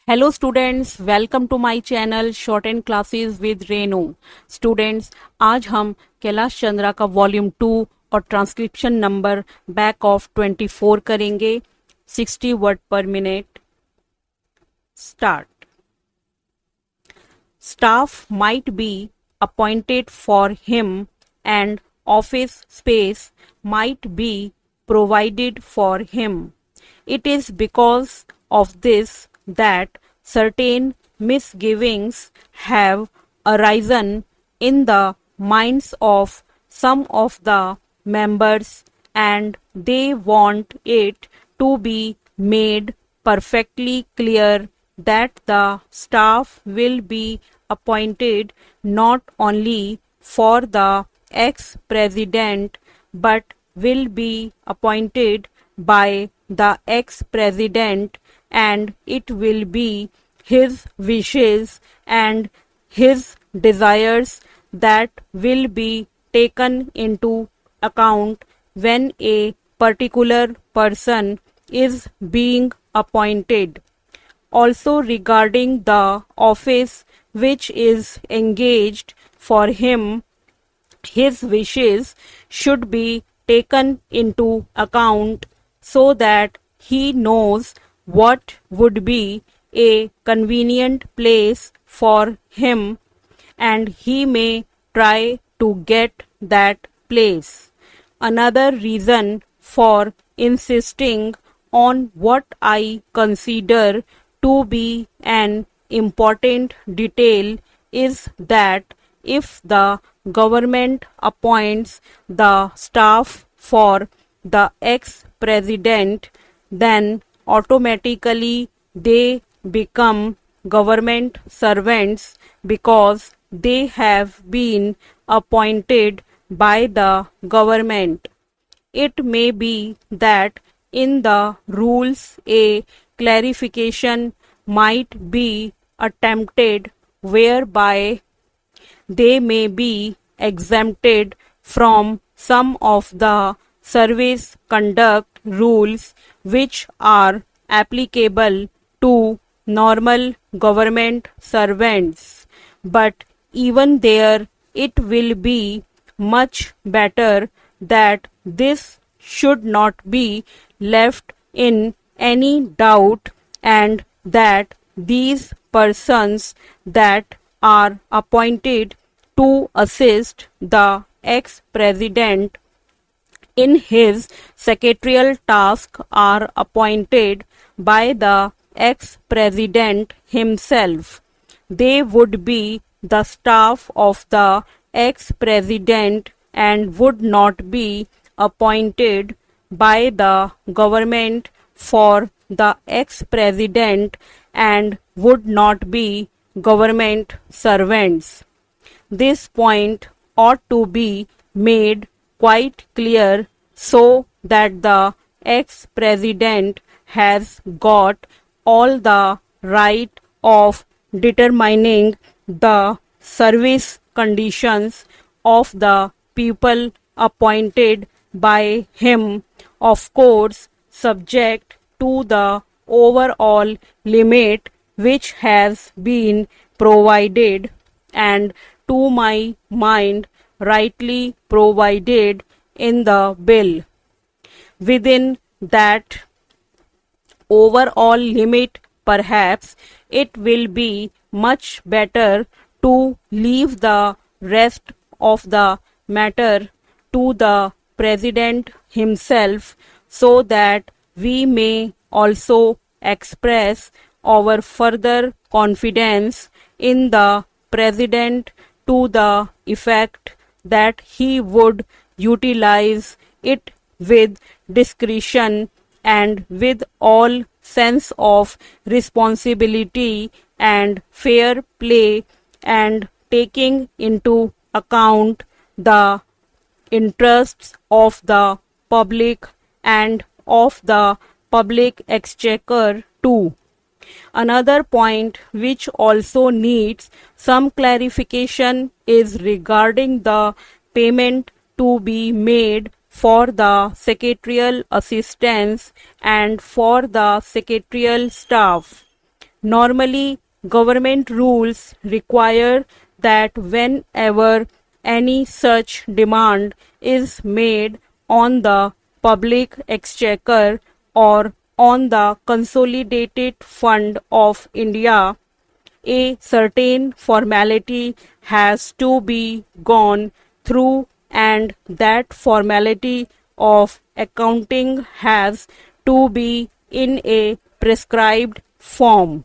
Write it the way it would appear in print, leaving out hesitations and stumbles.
Hello students, welcome to my channel short and classes with Renu. Students, आज हम कैलाश चंद्रा का volume 2 और ट्रांसक्रिप्शन नंबर बैक ऑफ 24 करेंगे। 60 word पर minute. Start. Staff might be appointed for him and office space might be provided for him. It is because of this that certain misgivings have arisen in the minds of some of the members, and they want it to be made perfectly clear that the staff will be appointed not only for the ex-president but will be appointed by the ex-president, and it will be his wishes and his desires that will be taken into account when a particular person is being appointed. Also regarding the office which is engaged for him, his wishes should be taken into account so that he knows what would be a convenient place for him, and he may try to get that place. Another reason for insisting on what I consider to be an important detail is that if the government appoints the staff for the ex-president, then automatically they become government servants because they have been appointed by the government. It may be that in the rules a clarification might be attempted whereby they may be exempted from some of the service conduct rules which are applicable to normal government servants. But even there, it will be much better that this should not be left in any doubt, and that these persons that are appointed to assist the ex-president in his secretarial task are appointed by the ex-president himself. They would be the staff of the ex-president and would not be appointed by the government for the ex-president and would not be government servants. This point ought to be made quite clear so that the ex-president has got all the right of determining the service conditions of the people appointed by him, of course subject to the overall limit which has been provided, and to my mind rightly provided in the bill. Within that overall limit, perhaps it will be much better to leave the rest of the matter to the president himself, so that we may also express our further confidence in the president to the effect that he would utilize it with discretion and with all sense of responsibility and fair play, and taking into account the interests of the public and of the public exchequer too. Another point which also needs some clarification is regarding the payment to be made for the secretarial assistance and for the secretarial staff. Normally, government rules require that whenever any such demand is made on the public exchequer or on the consolidated fund of India, a certain formality has to be gone through, and that formality of accounting has to be in a prescribed form.